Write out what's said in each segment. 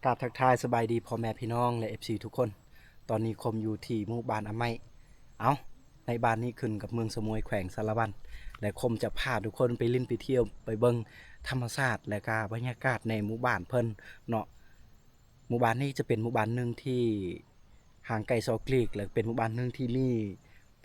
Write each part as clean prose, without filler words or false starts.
กราบทักทายสบายดีพ่อแม่พี่น้องและเอฟซีทุกคนตอนนี้คมอยู่ที่หมู่บ้านอาไมเอาในบ้านนี้ขึ้นกับเมืองสมุยแขวงสารวันและคมจะพาทุกคนไปลิ้นไปเที่ยวไปเบิ่งธรรมชาติและก็บรรยากาศในหมู่บ้านเพิ่นเนาะหมู่บ้านนี้จะเป็นหมู่บ้านหนึ่งที่ห่างไกลซอกลีกและเป็นหมู่บ้านหนึ่งที่มี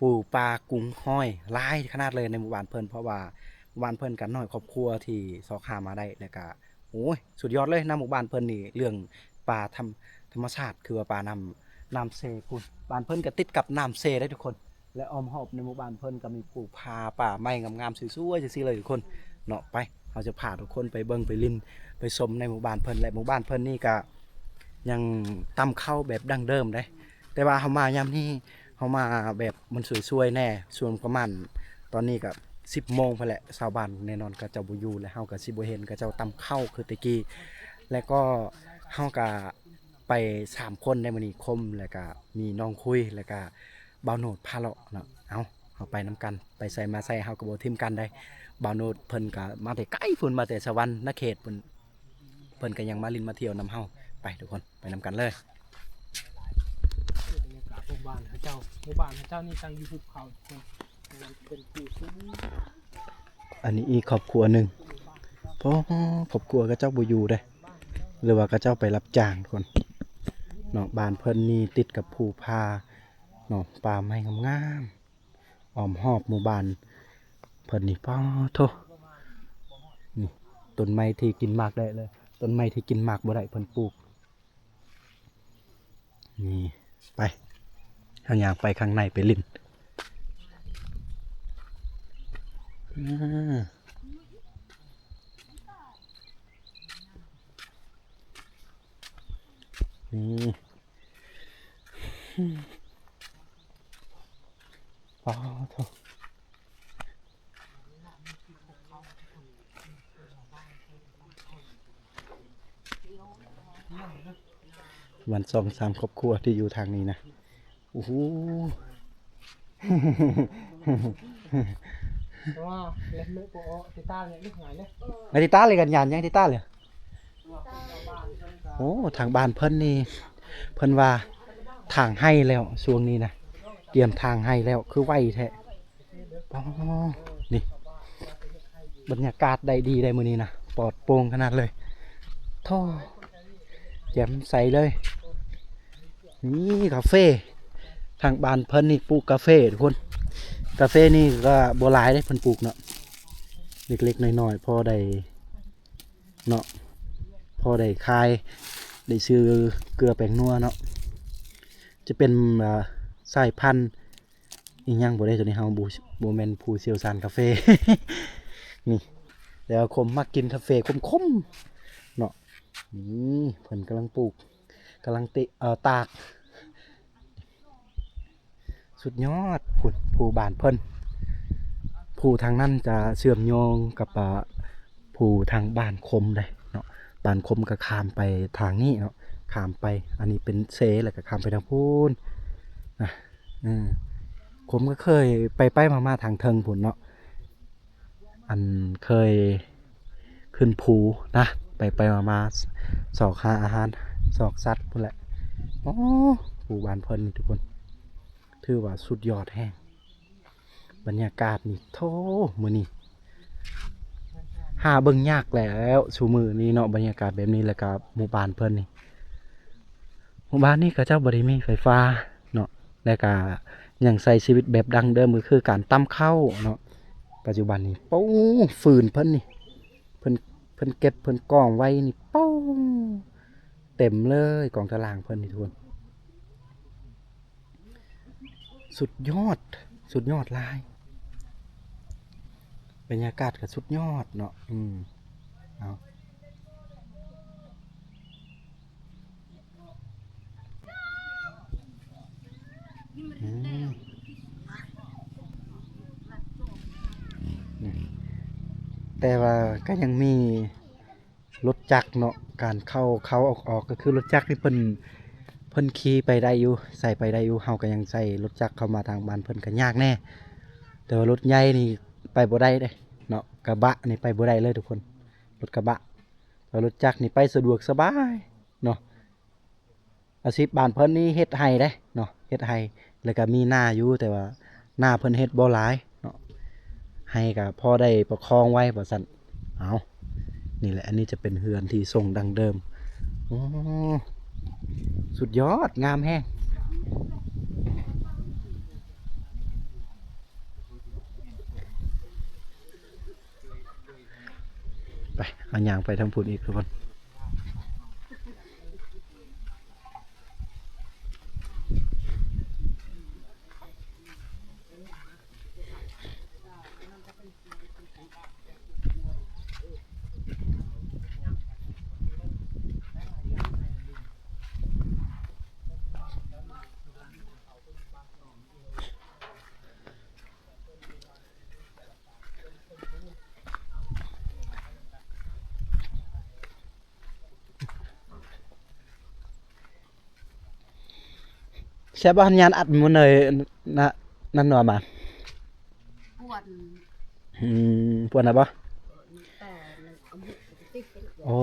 ปูปลากุ้งห้อยหลายขนาดเลยในหมู่บ้านเพิ่นเพราะว่าหมู่บ้านเพิ่นกันน้อยครอบครัวที่ซอกหามาได้แล้วก็โอ้ยสุดยอดเลยนะหมู่บ้านเพิ่นนี่เรื่องปลาธรรมชาติคือว่าปลาน้ำเซคุณบ้านเพิ่นก็ติดกับน้ำเซได้ทุกคนและอ้อมรอบในหมู่บ้านเพิ่นก็มีปลูกป่าไม้งามๆสวยๆจังซี่เลยทุกคนเนาะไปเราจะพาทุกคนไปเบิ่งไปลิ้นไปชมในหมู่บ้านเพิ่นและหมู่บ้านเพิ่นนี่ก็ยังตำข้าวแบบดั้งเดิมได้แต่ว่าเฮามายามนี้เฮามาแบบมันสวยๆแน่ส่วนประมาณตอนนี้ก็10 โมงพอแหละชาวบ้านแน่นอนก็เจ้าบ่อยู่และเฮาก็สิบ่เห็นก็เจ้าตำข้าวคือแตะกี้และก็เฮาก็ไป3 คนในมื้อนี้คมแล้วก็มีน้องคุยแล้วก็บ่าวโนดพาเลาะเนาะเอาไปนำกันไปใส่มาใส่เฮาก็บ่ทิ่มกันได้บ่าวโนดเพิ่นก็มาแต่ไกลพุ่นมาแต่สวรรค์นเขตเพิ่นก็ยังมาลินมาเที่ยวนำเฮาไปทุกคนไปนำกันเลยบรรยากาศหมู่บ้านเขาเจ้าหมู่บ้านเขาเจ้านี่ตั้งอยู่ภูเขาทุกคนมันเป็นภูสูง อันนี้อีกครอบครัวหนึงเพราะครอบครัวก็เจ้าบ่อยู่เด้หรือว่าก็เจ้าไปรับจ้างทุกคนเนาะบ้านเพิ่นนี่ติดกับภูพาเนาะป่าไม้งามๆอ้อมรอบหมู่บ้านเพิ่นนี่ป้อโทนี่ต้นไม้ที่กินหมากได้เลยต้นไม้ที่กินหมากบ่ได้เพิ่นปลูกนี่ไปเฮาย่างไปข้างในไปลิ้นอ่านี่ป้อโทวัน2-3 ครอบครัวที่อยู่ทางนี้นะโอ้โห เพราะว่าเล่นไม่โปะติต้าเนี่ยลูกหายเนี่ย ไอติต้าเลยกันยานยังติต้าเลยโอ้ทางบ้านเพิ่นนี่เพิ่นว่าทางให้แล้วช่วงนี้นะเตรียมทางให้แล้วคือไวแท้อ๋อนี่บรรยากาศได้ดีได้มื้อนี้นะปลอดโปร่งขนาดเลยโท่แจ่มใสเลยนี่คาเฟ่ทางบ้านเพิ่นนี่ปลูกกาแฟทุกคนกาแฟนี่ก็บ่หลายเด้เพิ่นปลูกเนาะเล็กๆน้อยๆพอได้เนาะพอได้คายได้ซื้อเกลือแป้งนัวเนาะจะเป็นสายพันธุ์อีหยังบ่ได้ตัวนี้เฮาบ่แม่นผู้เชี่ยวชาญกาแฟ นี่แล้วคมมักกินกาแฟคมๆเนาะนี่เพิ่นกำลังปลูกกำลังตากสุดยอดพุ่นผู้บ้านเพิ่นผู้ทางนั้นจะเชื่อมโยงกับผู้ทางบ้านคมได้เนาะบ้านคมก็ข้ามไปทางนี้เนาะข้ามไปอันนี้เป็นเซแล้วก็ข้ามไปทางพูนนะอืมผมก็เคยไปมาทางเทิงพุ่นเนาะอันเคยขึ้นภูนะไปมาสอกหาอาหารสอกสัตว์พุ่นแหละอ๋อผู้บ้านเพิ่นนี่ทุกคนถือว่าสุดยอดแฮงบรรยากาศนี่โธ่มื้อนี้หาเบิ่งยากแล้วชูมือนี้เนาะบรรยากาศแบบนี้แล้วก็หมู่บ้านเพิ่นนี่หมู่บ้านนี้ก็เจ้าบ่ได้มีไฟฟ้าเนาะแล้วก็ยังใช้ชีวิตแบบดั้งเดิมก็คือการตำข้าวเนาะปัจจุบันนี้ปูฟืนเพิ่นนี่เพิ่นเพิ่นเก็บเพิ่นกองไว้นี่ปูเต็มเลยกองตารางเพิ่นนี่ทุกคนสุดยอดสุดยอดหลายบรรยากาศก็สุดยอดเนาะเอาอืมแต่ว่าก็ยังมีรถจักรเนาะการเข้าออกก็คือรถจักรที่เพิ่นขี่ไปได้อยู่ใส่ไปได้อยู่เฮาก็ยังใส่รถจักรเข้ามาทางบ้านเพิ่นก็ยากแน่แต่ว่ารถใหญ่นี่ไปบ่ได้เด้เนาะกระบะนี่ไปบ่ได้เลยทุกคนรถกระบะแต่รถจักรนี่ไปสะดวกสบายเนาะ อาชีพบ้านเพิ่นนี่เฮ็ดไร่เด้เนาะเฮ็ดไร่แล้วก็มีนาอยู่แต่ว่านาเพิ่นเฮ็ดบ่หลายเนาะไร่ก็พอได้ประคองไว้ว่าซั่นเอานี่แหละอันนี้จะเป็นเฮือนที่ทรงดังเดิมโอ้สุดยอดงามแฮงไปเอาย่างไปทางพุ่นอีกทุกคนแซ่บบ่หันยานอัดมื้อเนยนะนั่นหน่อยมา ปวด ปวนน่ะบ่ แต่เอาบุกติ๊ก อ๋อ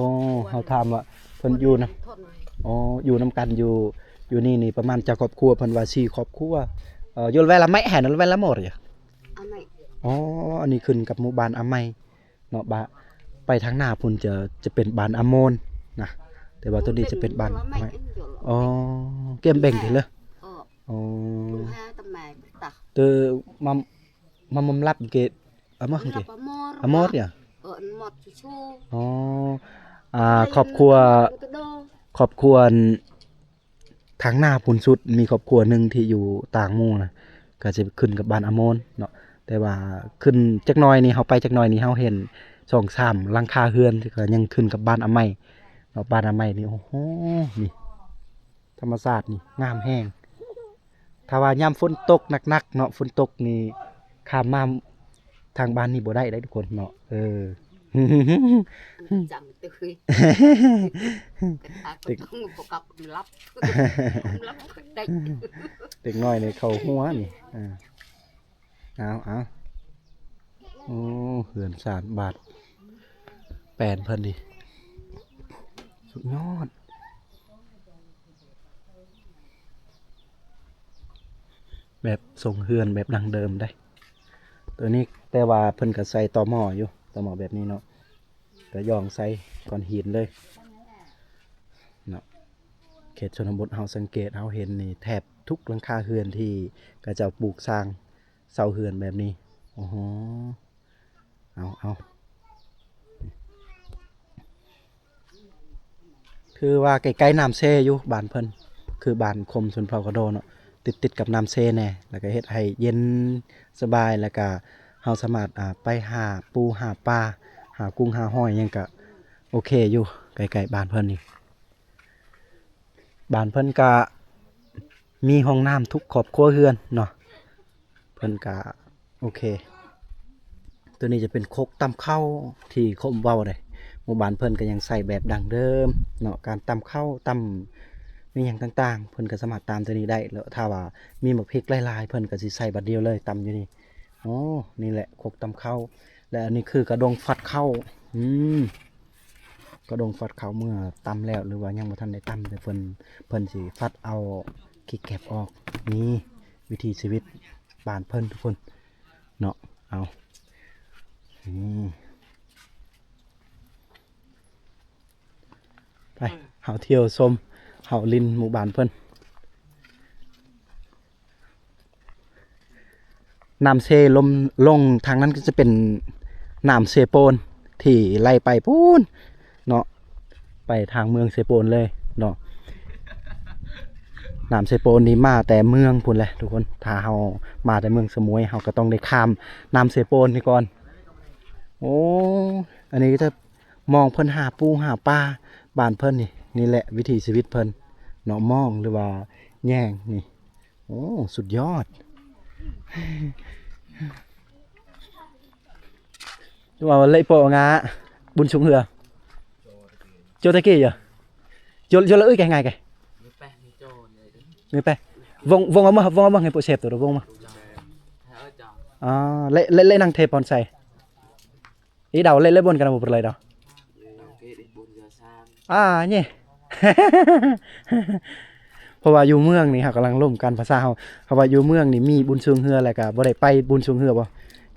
เฮาถามว่าเพิ่นอยู่นะ ทนหน่อย อ๋ออยู่นำกันอยู่นี่ประมาณจะครอบครัวเพิ่นว่า4ครอบครัวอยู่ละแวละไม้แห่นละแวละหมดอ่ะ อันไหน อ๋ออันนี้ขึ้นกับหมู่บ้านอาไมเนาะบะไปทางหน้าพุ่นจะเป็นบ้านอาโมนนะแต่ว่าตัวนี้จะเป็นบ้านอาไมอ๋อเกมเบ่งติเลยอ๋อ คุณแพ้ตำแหน่งตัก เตอมรับเกตอะมะเกตอะมอดเนี่ย หมดชู อ๋อครอบครัวทางหน้าพุ่นสุดมีครอบครัวหนึงที่อยู่ต่างหมู่นะก็จะขึ้นกับบ้านอาโมนเนาะแต่ว่าขึ้นจักหน่อยนี่เฮาไปจักหน่อยนี่เฮาเห็น2-3หลังคาเรือนที่ก็ยังขึ้นกับบ้านอาไมเนาะบ้านอาไมนี่โอ้โหนี่ธรรมชาตินี่งามแฮงถ้าว่ายามฝนตกหนักๆเนาะฝนตกนี่ข้ามมาทางบ้านนี่บ่ได้ทุกคนเนาะจังตึกตึกต้องปกกับรับได้ เด็กน้อยในเขาหัวนี่เอาโอ้เหือน3 บาทแปลนเพิ่นดิสุดยอดแบบทรงเฮือนแบบดังเดิมได้ตัวนี้แต่ว่าเพิ่นก็ใส่ตอหม้ออยู่ตอหม้อแบบนี้เนาะแต่ย่องใส่ก่อนหินเลยเนาะเขตชนบทเฮาสังเกตเฮาเห็นนี่แทบทุกหลังคาเฮือนที่ก็จะปลูกสร้างเสาเฮือนแบบนี้โอ้โหเอาคือว่าใกล้ๆน้ำเซอยู่บ้านเพิ่นคือบ้านคมชนเผ่ากระโดเนาะติดกับน้ำเซแน่แล้วก็เฮ็ดให้เย็นสบายแล้วก็เฮาสามารถไปหาปูหาปลาหากุ้งหาหอยหยังก็โอเคอยู่ใกล้ๆบ้านเพิ่นนี่บ้านเพิ่นก็มีห้องน้ำทุกครอบครัวเรือนเนาะเพิ่นก็โอเคตัวนี้จะเป็นโคกตำข้าวที่คมเว้าได้หมู่บ้านเพิ่นก็ยังใส่แบบดังเดิมเนาะการตำข้าวตำมีหยังต่างๆเพิ่นก็สามารถตามตัวนี้ได้แล้วถ้าว่ามีหมกพริกหลายๆเพิ่นก็สิใส่บัดเดียวเลยตำอยู่นี่อ๋อนี่แหละโคกตำข้าวและอันนี้คือกระดงฟัดข้าวกระดงฟัดข้าวเมื่อตำแล้วหรือว่ายังบ่ทันได้ตำแต่เพิ่นสิฟัดเอาขี้แกบออกนี่วิถีชีวิตบ้านเพิ่นทุกคนเนาะเอาไปเฮาเที่ยวชมเฮาลินหมู่บ้านเพิ่นน้ำเซลงทางนั้นก็จะเป็นน้ำเซโปนที่ไล่ไปพูนเนาะไปทางเมืองเซโปนเลยเนาะน้ำเซโปนนี่มาแต่เมืองพุ่นแหละทุกคนถ้าเฮามาแต่เมืองสมุยเฮาก็ต้องได้ข้ามน้ำเซโปนนี่ก่อนโอ้อันนี้ก็จะมองเพิ่นหาปูหาปลาบ้านเพิ่นนี่แหละวิถีชีวิตเพิ่นเนาะมองหรือว่าแย่งนี่โอ้สุดยอดว่าlấy bộ ngã bún xuống hừa cho tới kia giờ cho lỡ cái ngày cái người pe vong vong người bộ xẹp rồi vong mà lấy năng thép còn xài ý đầu lấy buồn cái nào một lời đó nhỉ เพราะว่าอยู่เมืองนี่เฮากำลังล่มกันภาษาเฮาเขาว่าอยู่เมืองนี่มีบุญชูงเฮือแล้วก็บ่ได้ไปบุญชูงเฮือบ่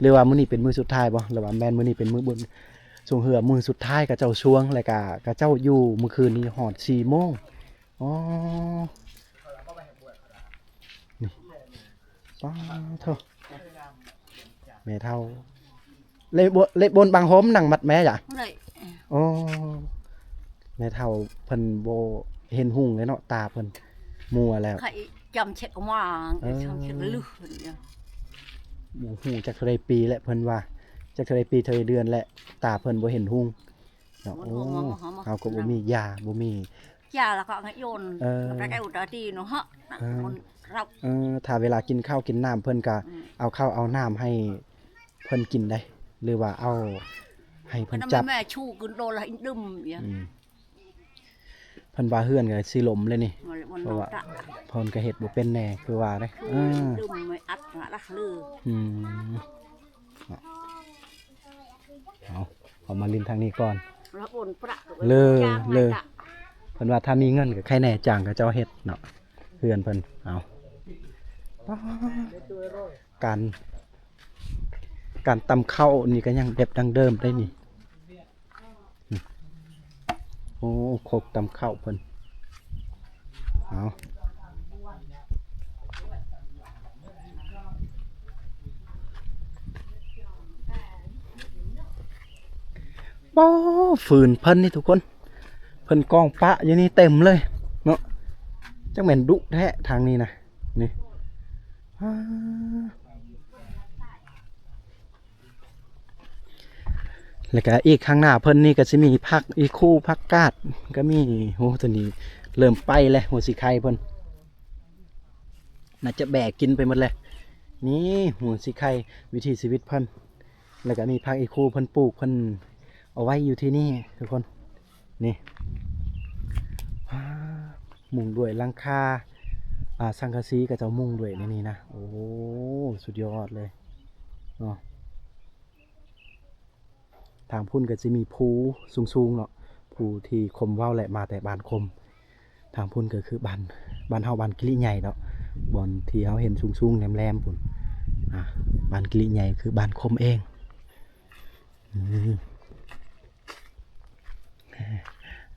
หรือว่ามื้อนี้เป็นมื้อสุดท้ายบ่หรือว่าแม่นมื้อนี้เป็นมื้อบุญชูงเฮือมื้อสุดท้ายก็เจ้าช่วงแล้วก็เจ้าอยู่มื้อคืนนี้ฮอด4 โมงอ๋อนี่ป้าเถอะแม่เฒ่าเลยบนบางโฮมนั่งมัดแม่จ้ะ này อ๋อแม่เฒ่าเพิ่นบ่เห็นหุ่งเลยเนาะตาเพิ่นมัวแล้ว khậy chăm chết có mà chăm chết lửa หมูหูจักเท่าไรปีและเพิ่นว่าจักเท่าไรปีเท่าไรเดือนและตาเพิ่นบ่เห็นหุ่งเนาะโอ้เฮาก็บ่มียาบ่มี cha là có cái yồn cái ủ trái tì nó hả con rau ถ้าเวลากินข้าวกินน้ำเพิ่นก็เอาข้าวเอาน้ำให้เพิ่นกินได้หรือว่าเอาให้เพิ่น nó จับ mẹ chu cứ đồ là hình đùm vậy เพิ่นว่าเฮือนก็สิล้มเลยนี่ mà lại còn Ủa nó ạ. tạ เพิ่นก็เฮ็ดบ่เป็นแน่คือว่าเด้ đùm mới ắt là đắc lư เอามาลินทางนี้ก่อน nó buồn prạ Lơ, trang lơ. này tạ เพิ่นว่าถ้ามีเงินก็ใครแน่จ้างก็เจ้าเฮ็ดเนาะเฮือนเพิ่นเอาการตำข้าวนี่ก็ยังแบบดังเดิมได้นี่โอ้โคกตำข้าวเพิ่นเอาบ่ฝืนเพิ่นนี่ทุกคนเพิ่นกองปะอยู่นี่เต็มเลยเนาะจังแม่นดุแท้ทางนี้นะนี่แล้วก็อีกข้างหน้าเพิ่นนี่ก็สิมีผักอีคู่ผักกาดก็มีโหตัวนี้เริ่มไปแล้วหัวสิไข่เพิ่นน่าจะแบกกินไปหมดเลยนี่หัวสิไข่วิถีชีวิตเพิ่นแล้วก็มีผักอีคู่เพิ่นปลูกเพิ่นเอาไว้อยู่ที่นี่ทุกคนนี่มุงด้วยหลังคาสังกะสีกับเจ้ามุงด้วยในนี่นะโอ้สุดยอดเลยเนาะทางพุ่นก็จะมีภูสูงๆเนาะภูที่คมว่าวแหละมาแต่บานคมทางพุ่นก็คือบ้านเฮาบ้านกิริใหญ่เนาะบอนที่เฮาเห็นสูงๆแหลมๆพุ่นบ้านกิริใหญ่คือบ้านคมเอง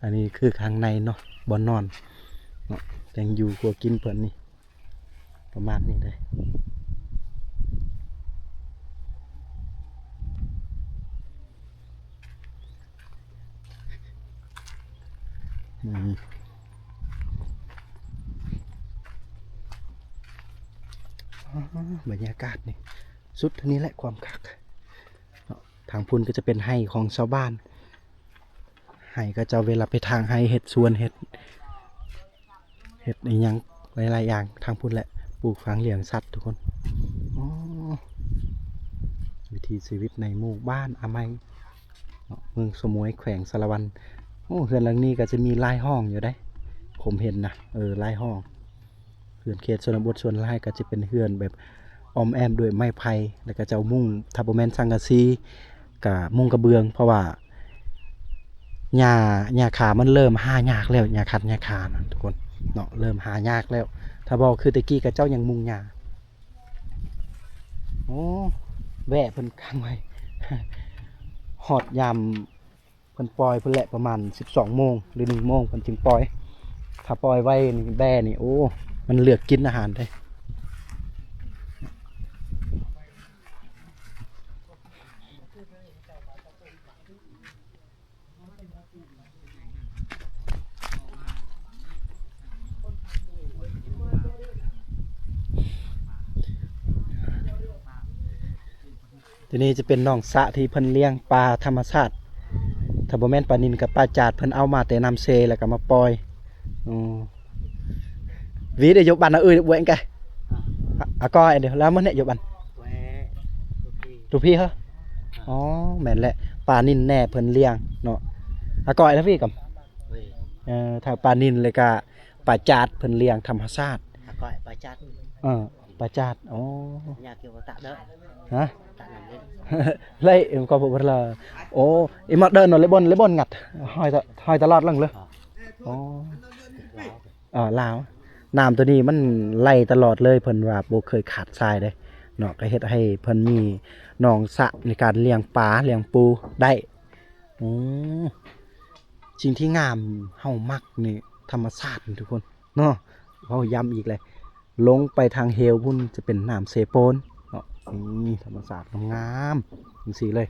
อันนี้คือข้างในเนาะบอนนอนเนาะยังอยู่ครัวกินเพิ่นนี่ประมาณนี้เลยบรรยากาศนี่สุดทีนี้แหละความคักทางพุ่นก็จะเป็นไห่ของชาวบ้านไห่ก็จะเวลาไปทางไห่เห็ดสวนเห็ดอีหยังหลายๆอย่างทางพุ่นแหละปลูกฝังเลี้ยงสัตว์ทุกคนวิถีชีวิตในหมู่บ้านอาไมเมืองสมุยแขวงสารวันเฮือนหลังนี้ก็จะมีลายห้องอยู่ได้ผมเห็นนะลายห้องเฮือนเขตชนบทส่วนลายก็จะเป็นเฮือนแบบออมแอมด้วยไม้ไผ่แล้วก็เจ้ามุ่งทับโบแมนสังกะสีกับมุ่งกระเบื้องเพราะว่าหญ้าขามันเริ่มหายากแล้วหญ้าคัดหญ้าขานะทุกคนเนาะเริ่มหายากแล้วถ้าบอกคือตะกี้กับเจ้ายังมุ่งหญ้าโอ้แวะเพิ่นค้างไว้ หอดยามเพิ่นปล่อยเพิ่นแหละประมาณ12 โมงหรือ1 โมงเพิ่นจึงปล่อยถ้าปล่อยไว้นี่แบ่นี่โอ้มันเลือกกินอาหารได้ทีนี้จะเป็นหนองสระที่เพิ่นเลี้ยงปลาธรรมชาติถ้าบ่แม่นปลานิลกับปลาจาดเพิ่นเอามาแต่น้ำเซแล้วก็มาปล่อยวีได้ยกบันเอาบวยไงก้อยเดี๋ยวแล้วมันเนี่ยยกบันดูพี่เหรออ๋อแม่นแหละปลานิลแน่เพิ่นเลี้ยงเนาะก้อยแล้วพี่กับถ้าปลานิลเลยก็ปลาจาดเพิ่นเลี้ยงธรรมชาติก้อยปลาจัดปลาจาดอ๋อ อยากเกี่ยวกับตะเด้อ ฮะ ตะนั่นเล่น lấy em coi bộ là ô em mặc đơn nó lấy bon ngặt hỏi tao lọt lần luôn Lào น้ำตัวนี้มันไหลตลอดเลยเพิ่นว่าบ่เคยขาดทรายเด้เนาะก็เฮ็ดให้เพิ่นมีหนองสระในการเลี้ยงปลาเลี้ยงปูได้โอ้สิ่งที่งามเฮามักนี่ธรรมชาตินี่ทุกคนเนาะเว้าย้ำอีกเลยลงไปทางเฮลพุ่นจะเป็นน้ำเซโปนเนาะนี่ธรรมชาติงามจังซี่เลย